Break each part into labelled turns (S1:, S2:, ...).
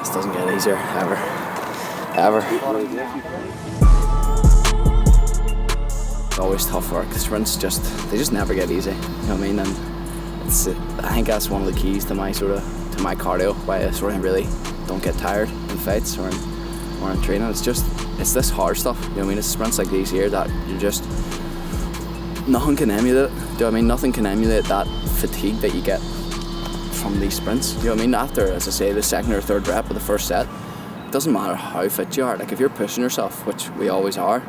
S1: This doesn't get easier, ever. It's always tough work. Sprints they just never get easy. You know what I mean? And I think that's one of the keys to my cardio, why I sort of really don't get tired in fights or in training. It's this hard stuff. You know what I mean? It's sprints like these here that you're just nothing can emulate. Do you know what I mean? Nothing can emulate that fatigue that you get from these sprints. You know what I mean? After, as I say, the second or third rep of the first set, it doesn't matter how fit you are. Like if you're pushing yourself, which we always are,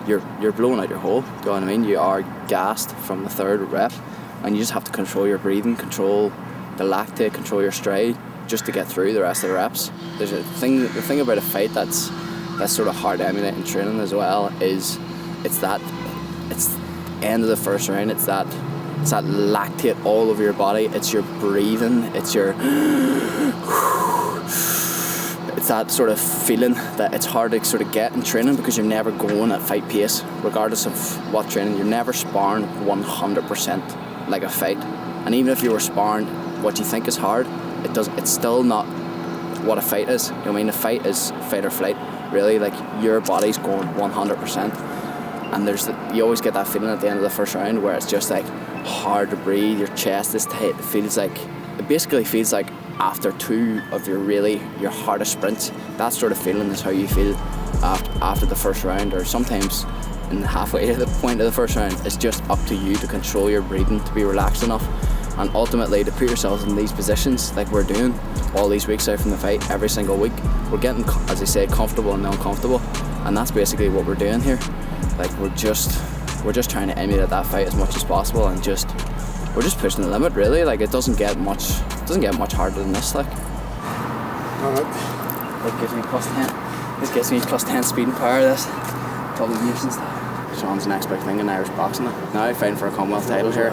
S1: you're blowing out your hole. Do you know what I mean? You are gassed from the third rep, and you just have to control your breathing, control the lactate, control your stride, just to get through the rest of the reps. There's the thing about a fight that's sort of hard to emulate in training as well is it's the end of the first round. It's that lactate all over your body. It's your breathing. It's that sort of feeling that it's hard to sort of get in training because you're never going at fight pace, regardless of what training. You're never sparring 100% like a fight. And even if you were sparring what you think is hard, it's still not what a fight is. You know what I mean? A fight is fight or flight, really. Like your body's going 100%. And you always get that feeling at the end of the first round where it's just like hard to breathe, your chest is tight. It basically feels like after two of your hardest sprints, that sort of feeling is how you feel after the first round, or sometimes in halfway to the point of the first round. It's just up to you to control your breathing, to be relaxed enough, and ultimately to put yourselves in these positions like we're doing all these weeks out from the fight. Every single week we're getting, as I say, comfortable and uncomfortable, and that's basically what we're doing here. Like we're just trying to emulate that fight as much as possible, and we're just pushing the limit, really. Like it doesn't get much harder than this. Like it gives me +10. This gives me +10 speed and power. This double use and stuff. Sean's next big thing in Irish boxing now. Fighting for a Commonwealth title here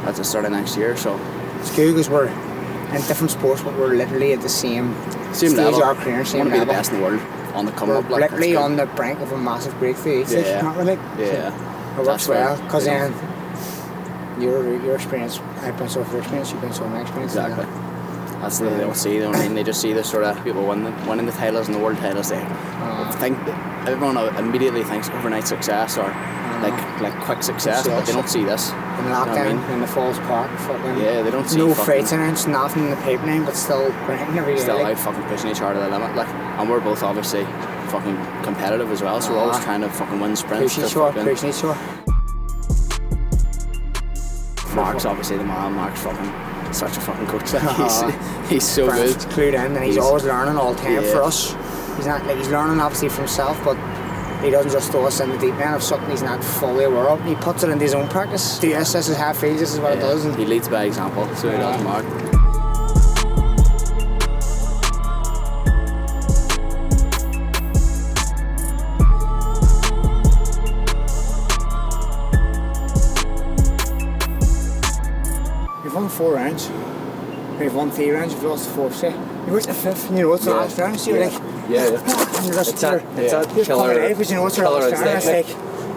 S1: at the start of next year. So
S2: it's good because we're in different sports, but we're literally at the same stage
S1: level.
S2: Of our career, same
S1: want to be
S2: level.
S1: The best in the world on the come
S2: we're
S1: up. Like,
S2: literally on the brink of a massive breakthrough.
S1: Yeah.
S2: Not really.
S1: Yeah.
S2: So it works well because then your experience, I bounce off your experience, you bounce off my experience.
S1: Exactly. That's what they don't see. They just see the sort of people winning the titles and the world titles. They think everyone immediately thinks overnight success or like quick success, but they don't see this.
S2: In lockdown, in the Falls Park, fucking.
S1: Yeah, they don't see.
S2: No fights announced, nothing in the paper name, but still grinding every day.
S1: Still out fucking pushing each other to the limit, like, and we're both obviously fucking competitive as well, so we're always trying to fucking win sprints.
S2: Pushing each other.
S1: Mark's obviously the man. Mark's fucking such a fucking coach. Like, he's so good.
S2: He's clued in, and he's always learning all the time for us. He's not like he's learning obviously for himself, but he doesn't just throw us in the deep end of something he's not fully aware of. He puts it into his own practice. This is how it feels. This is what it does. And
S1: he leads by example. So he does, Mark.
S2: We've won 4 rounds. We've won 3 rounds. We've lost the 4th set. You went the 5th, and you know it's the last round. So you're like,
S1: It's that
S2: killer. But you know it's the last round. It's like,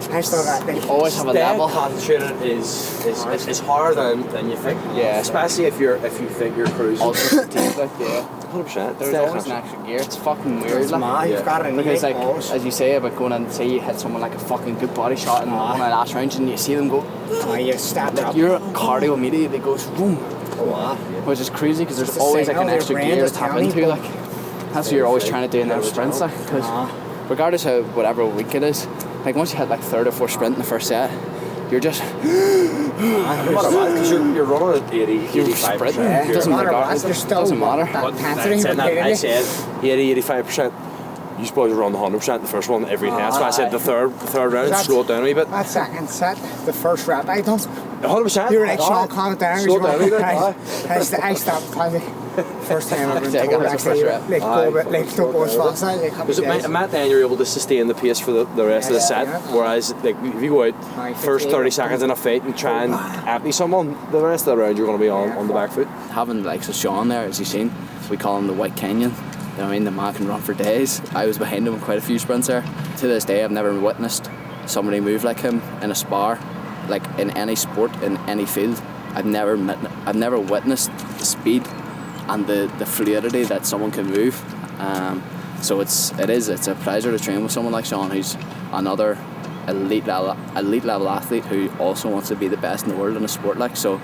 S2: I still got like.
S1: You always have a level.
S3: Concentrated is harder than you think.
S1: Yeah,
S3: especially if you think you're cruising.
S1: Also fatigue, like
S3: 100%.
S1: There's always an extra gear. It's fucking weird.
S2: It's mad. You've got it.
S1: Because like as you say about going and say you hit someone like a fucking good body shot in one of the last rounds, and you see them go.
S2: You step
S1: like
S2: up.
S1: your cardio immediately goes boom. Which is crazy because there's always like an extra gear to tap into. Like that's what you're always trying to do in those sprints. Like because regardless of whatever week it is, like once you hit like 3rd or 4th sprint in the first set, you're just
S3: no matter what, because you're running at 80, 85%.
S1: Sprinting. It doesn't matter. It doesn't matter.
S3: I said 80-85%. You're supposed to run 100% the first one every time. That's why I said the third round, slow it down a wee bit.
S2: That second set, the first rap, I don't.
S3: 100%.
S2: You were like, Sean, calm it down.
S3: Slow it down a wee bit.
S2: I stopped probably first time I've been
S1: told actually,
S2: like don't go as fast now.
S3: Because it meant then you're able to sustain the pace for the rest of the set. Whereas like if you go out first 30 seconds in a fight and try and empty someone, the rest of the round you're going to be on the back foot.
S1: Having like so Sean there, as you've seen, we call him the White Canyon. You know what I mean? The man can run for days. I was behind him in quite a few sprints there. To this day, I've never witnessed somebody move like him in a spar, like in any sport, in any field. I've never witnessed the speed and the fluidity that someone can move So it's a pleasure to train with someone like Sean, who's another elite level athlete who also wants to be the best in the world in a sport. Like, so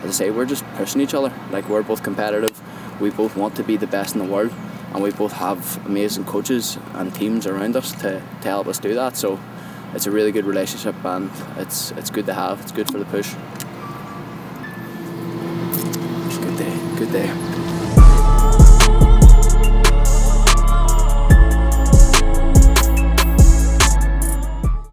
S1: as I say, we're just pushing each other. Like, we're both competitive, we both want to be the best in the world, and we both have amazing coaches and teams around us to help us do that. So it's a really good relationship, and it's good to have. It's good for the push. It's a good day.